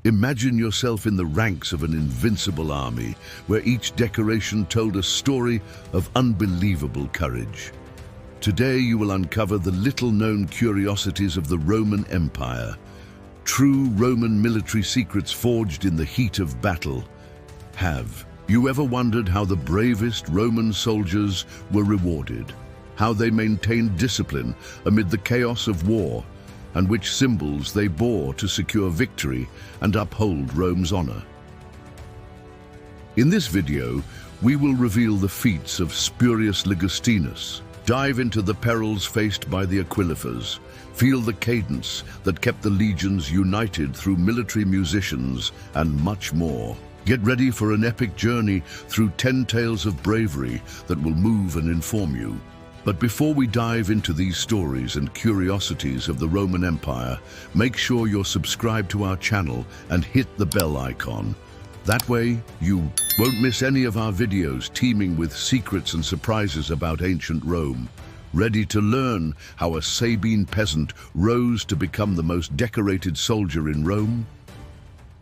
Imagine yourself in the ranks of an invincible army, where each decoration told a story of unbelievable courage. Today you will uncover the little-known curiosities of the Roman Empire, true Roman military secrets forged in the heat of battle. Have you ever wondered how the bravest Roman soldiers were rewarded? How they maintained discipline amid the chaos of war, and which symbols they bore to secure victory and uphold Rome's honor? In this video, we will reveal the feats of Spurius Ligustinus, dive into the perils faced by the Aquilifers, feel the cadence that kept the legions united through military musicians, and much more. Get ready for an epic journey through 10 tales of bravery that will move and inform you. But before we dive into these stories and curiosities of the Roman Empire, make sure you're subscribed to our channel and hit the bell icon. That way, you won't miss any of our videos teeming with secrets and surprises about ancient Rome. Ready to learn how a Sabine peasant rose to become the most decorated soldier in Rome?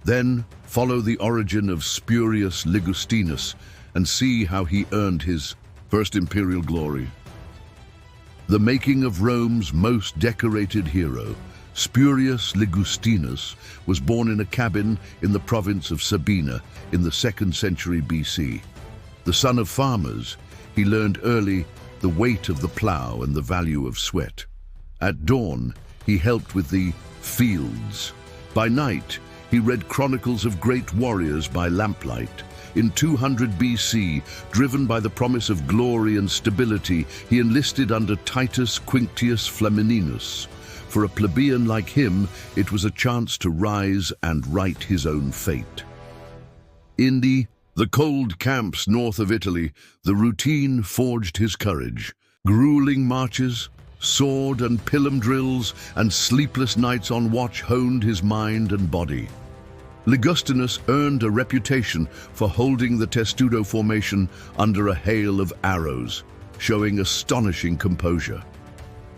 Then, follow the origin of Spurius Ligustinus and see how he earned his first imperial glory. The making of Rome's most decorated hero, Spurius Ligustinus, was born in a cabin in the province of Sabina in the 2nd century BC. The son of farmers, he learned early the weight of the plow and the value of sweat. At dawn, he helped with the fields. By night, he read chronicles of great warriors by lamplight. In 200 BC, driven by the promise of glory and stability, he enlisted under Titus Quinctius Flamininus. For a plebeian like him, it was a chance to rise and write his own fate. In the cold camps north of Italy, the routine forged his courage. Grueling marches, sword and pilum drills, and sleepless nights on watch honed his mind and body. Ligustinus earned a reputation for holding the testudo formation under a hail of arrows, showing astonishing composure.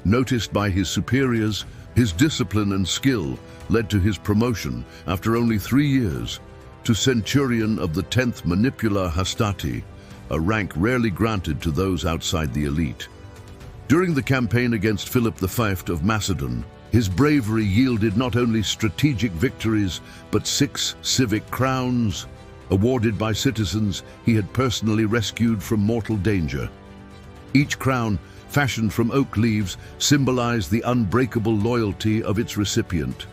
Noticed by his superiors, his discipline and skill led to his promotion after only 3 years to Centurion of the 10th Manipula Hastati, a rank rarely granted to those outside the elite. During the campaign against Philip V of Macedon, his bravery yielded not only strategic victories, but 6 civic crowns, awarded by citizens he had personally rescued from mortal danger. Each crown, fashioned from oak leaves, symbolized the unbreakable loyalty of its recipient.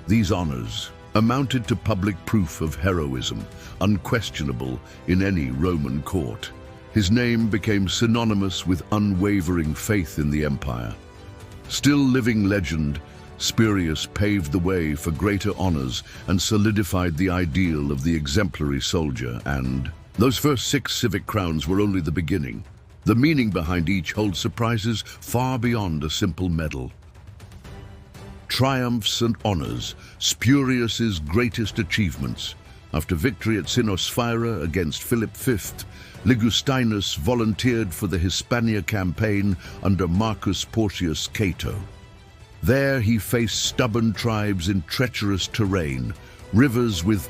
These honors amounted to public proof of heroism, unquestionable in any Roman court. His name became synonymous with unwavering faith in the empire. Still living legend, Spurius paved the way for greater honors and solidified the ideal of the exemplary soldier, and those first 6 civic crowns were only the beginning. The meaning behind each holds surprises far beyond a simple medal. Triumphs and honors, Spurius's greatest achievements. After victory at Sinosphira against Philip V, Ligustinus volunteered for the Hispania campaign under Marcus Porcius Cato. There he faced stubborn tribes in treacherous terrain, rivers with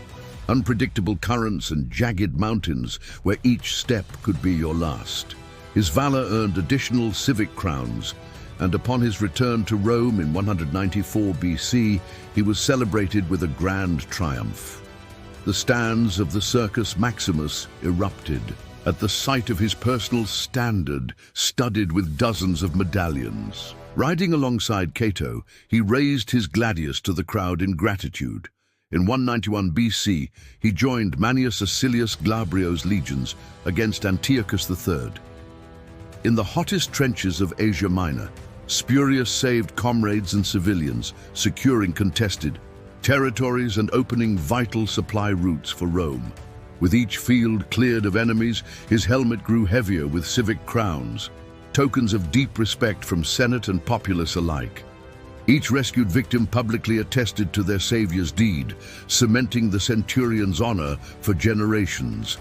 unpredictable currents and jagged mountains where each step could be your last. His valor earned additional civic crowns, and upon his return to Rome in 194 BC, he was celebrated with a grand triumph. The stands of the Circus Maximus erupted at the sight of his personal standard, studded with dozens of medallions. Riding alongside Cato, he raised his gladius to the crowd in gratitude. In 191 BC, he joined Manius Acilius Glabrio's legions against Antiochus III. In the hottest trenches of Asia Minor, Spurius saved comrades and civilians, securing contested territories and opening vital supply routes for Rome. With each field cleared of enemies, his helmet grew heavier with civic crowns, tokens of deep respect from Senate and populace alike. Each rescued victim publicly attested to their savior's deed, cementing the Centurion's honor for generations.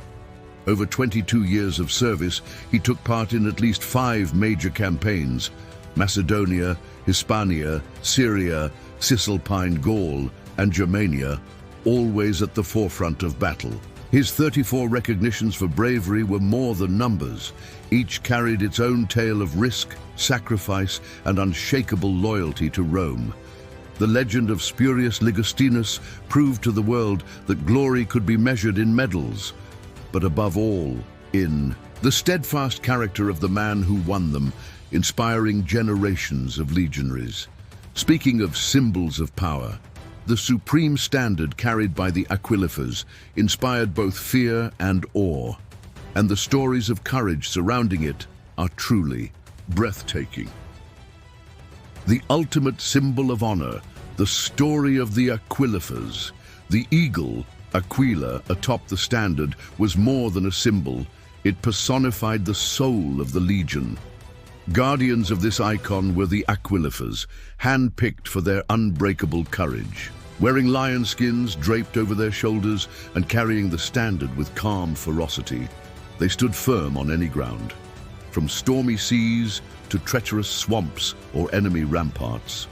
Over 22 years of service, he took part in at least 5 major campaigns: Macedonia, Hispania, Syria, Cisalpine Gaul, and Germania, always at the forefront of battle. His 34 recognitions for bravery were more than numbers. Each carried its own tale of risk, sacrifice, and unshakable loyalty to Rome. The legend of Spurius Ligustinus proved to the world that glory could be measured in medals, but above all, in the steadfast character of the man who won them, inspiring generations of legionaries. Speaking of symbols of power, the supreme standard carried by the Aquilifers inspired both fear and awe, and the stories of courage surrounding it are truly breathtaking. The ultimate symbol of honor, the story of the Aquilifers. The eagle, Aquila, atop the standard, was more than a symbol. It personified the soul of the legion. Guardians of this icon were the Aquilifers, hand-picked for their unbreakable courage. Wearing lion skins draped over their shoulders and carrying the standard with calm ferocity, they stood firm on any ground, from stormy seas to treacherous swamps or enemy ramparts.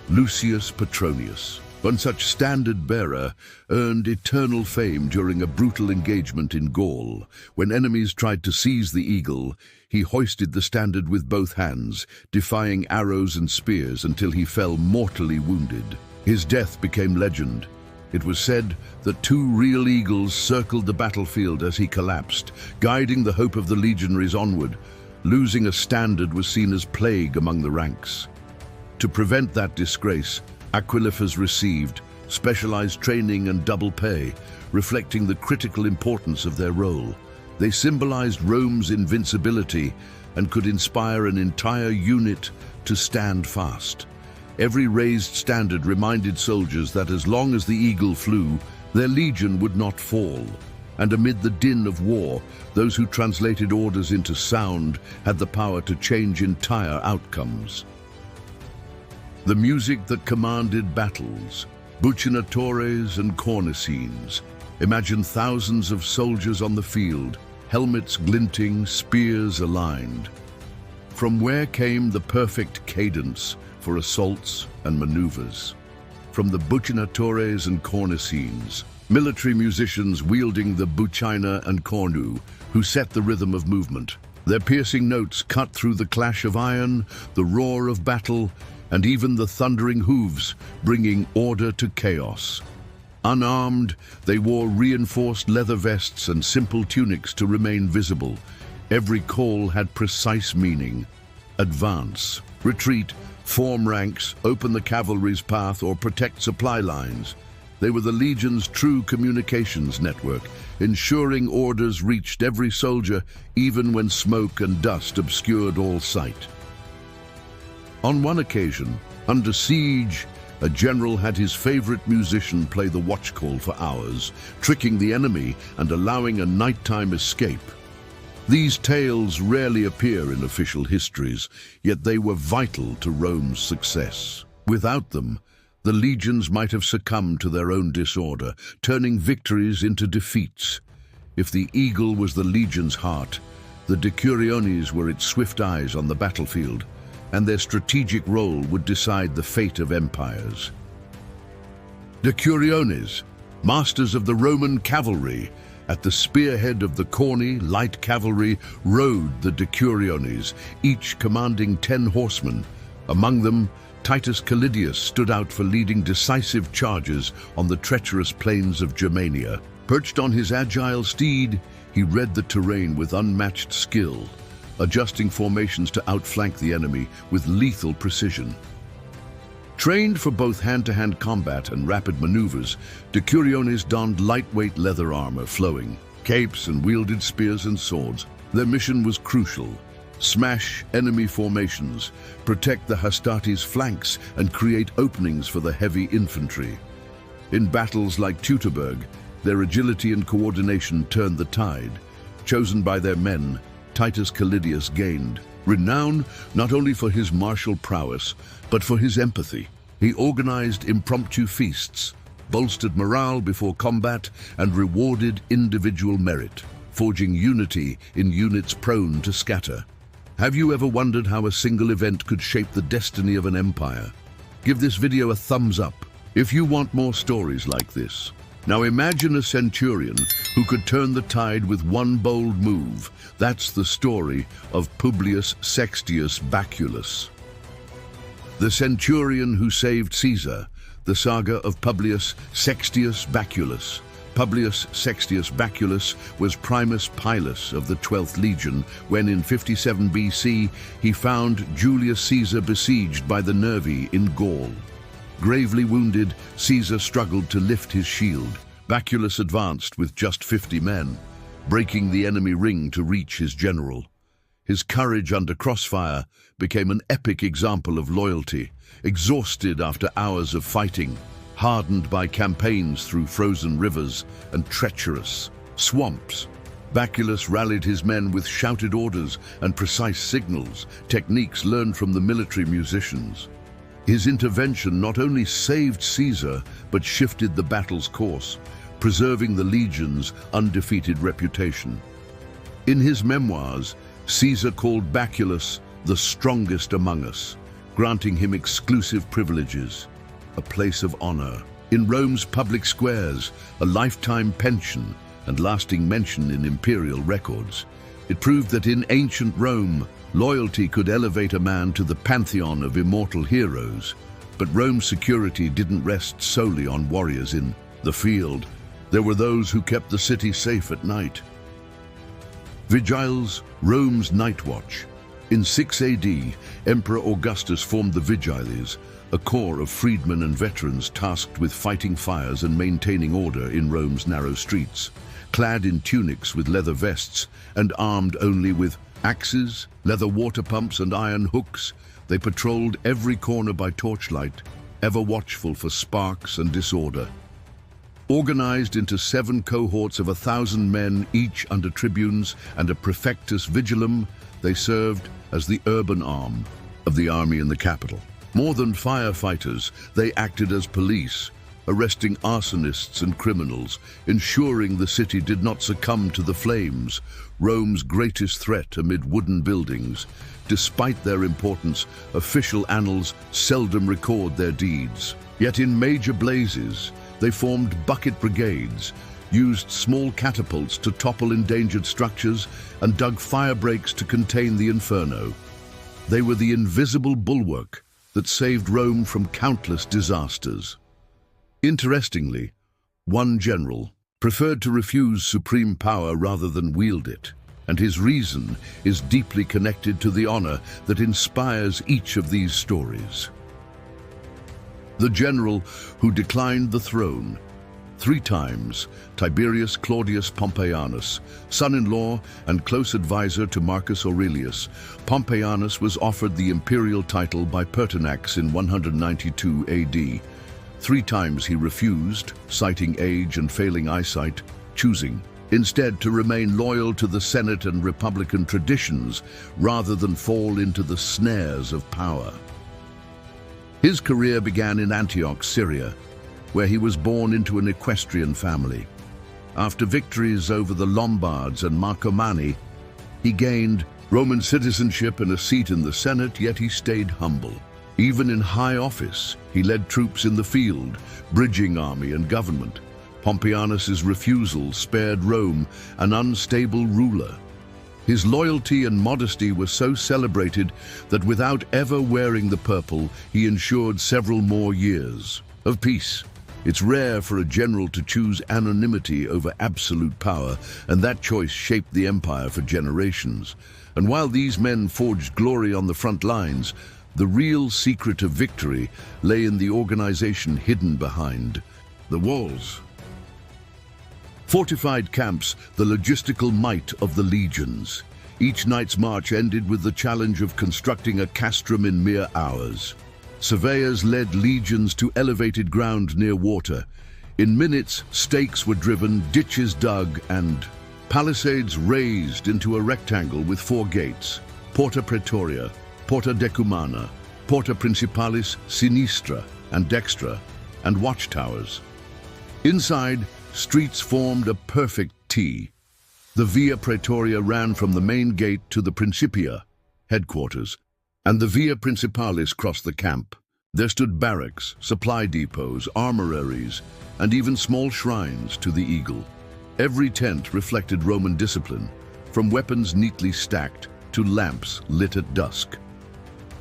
Lucius Petronius, one such standard-bearer, earned eternal fame during a brutal engagement in Gaul. When enemies tried to seize the eagle, he hoisted the standard with both hands, defying arrows and spears until he fell mortally wounded. His death became legend. It was said that 2 real eagles circled the battlefield as he collapsed, guiding the hope of the legionaries onward. Losing a standard was seen as plague among the ranks. To prevent that disgrace, Aquilifers received specialized training and double pay, reflecting the critical importance of their role. They symbolized Rome's invincibility and could inspire an entire unit to stand fast. Every raised standard reminded soldiers that as long as the eagle flew, their legion would not fall. And amid the din of war, those who translated orders into sound had the power to change entire outcomes. The music that commanded battles, Buccinatores and Cornicines. Imagine thousands of soldiers on the field, helmets glinting, spears aligned. From where came the perfect cadence for assaults and maneuvers? From the Buccinatores and Cornicines, military musicians wielding the buccina and cornu, who set the rhythm of movement. Their piercing notes cut through the clash of iron, the roar of battle, and even the thundering hooves, bringing order to chaos. Unarmed, they wore reinforced leather vests and simple tunics to remain visible. Every call had precise meaning. Advance, retreat, form ranks, open the cavalry's path, or protect supply lines. They were the legion's true communications network, ensuring orders reached every soldier, even when smoke and dust obscured all sight. On one occasion, under siege, a general had his favorite musician play the watch call for hours, tricking the enemy and allowing a nighttime escape. These tales rarely appear in official histories, yet they were vital to Rome's success. Without them, the legions might have succumbed to their own disorder, turning victories into defeats. If the eagle was the legion's heart, the Decuriones were its swift eyes on the battlefield, and their strategic role would decide the fate of empires. Decuriones, masters of the Roman cavalry, at the spearhead of the Corni light cavalry rode the Decuriones, each commanding 10 horsemen. Among them, Titus Claudius stood out for leading decisive charges on the treacherous plains of Germania. Perched on his agile steed, he read the terrain with unmatched skill, adjusting formations to outflank the enemy with lethal precision. Trained for both hand-to-hand combat and rapid maneuvers, Decuriones donned lightweight leather armor, flowing capes, and wielded spears and swords. Their mission was crucial: smash enemy formations, protect the Hastates' flanks, and create openings for the heavy infantry. In battles like Teutoburg, their agility and coordination turned the tide. Chosen by their men, Titus Claudius gained renown not only for his martial prowess, but for his empathy. He organized impromptu feasts, bolstered morale before combat, and rewarded individual merit, forging unity in units prone to scatter. Have you ever wondered how a single event could shape the destiny of an empire? Give this video a thumbs up if you want more stories like this. Now imagine a centurion who could turn the tide with one bold move. That's the story of Publius Sextius Baculus. The centurion who saved Caesar, the saga of Publius Sextius Baculus. Publius Sextius Baculus was Primus Pilus of the 12th Legion when in 57 BC he found Julius Caesar besieged by the Nervi in Gaul. Gravely wounded, Caesar struggled to lift his shield. Baculus advanced with just 50 men, breaking the enemy ring to reach his general. His courage under crossfire became an epic example of loyalty, exhausted after hours of fighting, hardened by campaigns through frozen rivers and treacherous swamps. Baculus rallied his men with shouted orders and precise signals, techniques learned from the military musicians. His intervention not only saved Caesar, but shifted the battle's course, preserving the legion's undefeated reputation. In his memoirs, Caesar called Baculus the strongest among us, granting him exclusive privileges, a place of honor in Rome's public squares, a lifetime pension, and lasting mention in imperial records. It proved that in ancient Rome, loyalty could elevate a man to the pantheon of immortal heroes. But Rome's security didn't rest solely on warriors in the field. There were those who kept the city safe at night. Vigiles, Rome's night watch. In 6 AD, Emperor Augustus formed the Vigiles, a corps of freedmen and veterans tasked with fighting fires and maintaining order in Rome's narrow streets. Clad in tunics with leather vests and armed only with axes, leather water pumps and iron hooks, they patrolled every corner by torchlight, ever watchful for sparks and disorder. Organized into 7 cohorts of 1,000 men, each under tribunes and a praefectus vigilum, they served as the urban arm of the army in the capital. More than firefighters, they acted as police, arresting arsonists and criminals, ensuring the city did not succumb to the flames, Rome's greatest threat amid wooden buildings. Despite their importance, official annals seldom record their deeds. Yet in major blazes, they formed bucket brigades, used small catapults to topple endangered structures, and dug fire breaks to contain the inferno. They were the invisible bulwark that saved Rome from countless disasters. Interestingly, one general preferred to refuse supreme power rather than wield it, and his reason is deeply connected to the honor that inspires each of these stories. The general who declined the throne 3 times, Tiberius Claudius Pompeianus, son-in-law and close advisor to Marcus Aurelius, Pompeianus was offered the imperial title by Pertinax in 192 AD. 3 times he refused, citing age and failing eyesight, choosing instead to remain loyal to the Senate and Republican traditions rather than fall into the snares of power. His career began in Antioch, Syria, where he was born into an equestrian family. After victories over the Lombards and Marcomanni, he gained Roman citizenship and a seat in the Senate, yet he stayed humble. Even in high office, he led troops in the field, bridging army and government. Pompeianus's refusal spared Rome an unstable ruler. His loyalty and modesty were so celebrated that without ever wearing the purple, he ensured several more years of peace. It's rare for a general to choose anonymity over absolute power, and that choice shaped the empire for generations. And while these men forged glory on the front lines, the real secret of victory lay in the organization hidden behind the walls. Fortified camps, the logistical might of the legions. Each night's march ended with the challenge of constructing a castrum in mere hours. Surveyors led legions to elevated ground near water. In minutes, stakes were driven, ditches dug, and palisades raised into a rectangle with 4 gates: Porta Praetoria, Porta Decumana, Porta Principalis Sinistra and Dextra, and watchtowers. Inside, streets formed a perfect T. The Via Praetoria ran from the main gate to the Principia, headquarters, and the Via Principalis crossed the camp. There stood barracks, supply depots, armoreries, and even small shrines to the eagle. Every tent reflected Roman discipline, from weapons neatly stacked to lamps lit at dusk.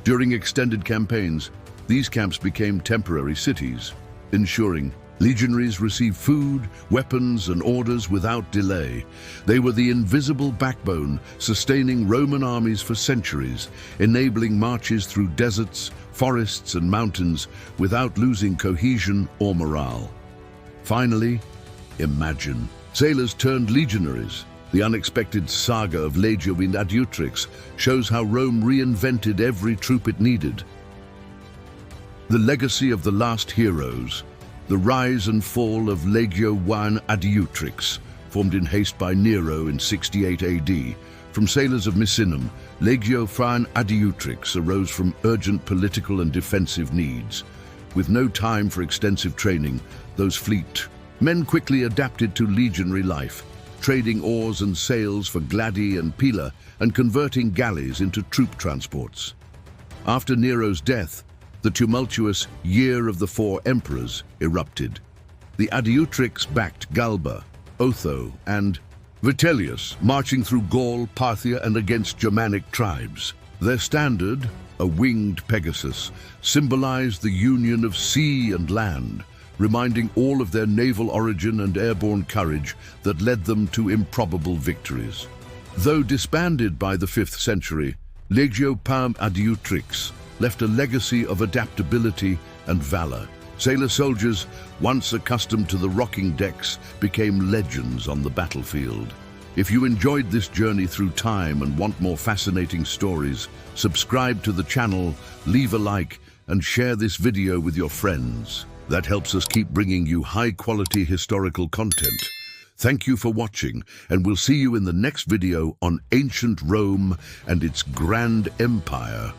During extended campaigns, these camps became temporary cities, ensuring legionaries received food, weapons, and orders without delay. They were the invisible backbone sustaining Roman armies for centuries, enabling marches through deserts, forests, and mountains without losing cohesion or morale. Finally, imagine. Sailors turned legionaries. The unexpected saga of Legio and Adiutrix shows how Rome reinvented every troop it needed. The legacy of the last heroes, the rise and fall of Legio I Adiutrix, formed in haste by Nero in 68 AD. From sailors of Misenum, Legio I Adiutrix arose from urgent political and defensive needs. With no time for extensive training, those fleet men quickly adapted to legionary life, trading oars and sails for gladi and pila and converting galleys into troop transports. After Nero's death, the tumultuous Year of the Four Emperors erupted. The Adiutrix backed Galba, Otho, and Vitellius, marching through Gaul, Parthia, and against Germanic tribes. Their standard, a winged Pegasus, symbolized the union of sea and land, reminding all of their naval origin and airborne courage that led them to improbable victories. Though disbanded by the 5th century, Legio I Adiutrix left a legacy of adaptability and valor. Sailor soldiers, once accustomed to the rocking decks, became legends on the battlefield. If you enjoyed this journey through time and want more fascinating stories, subscribe to the channel, leave a like, and share this video with your friends. That helps us keep bringing you high-quality historical content. Thank you for watching, and we'll see you in the next video on ancient Rome and its grand empire.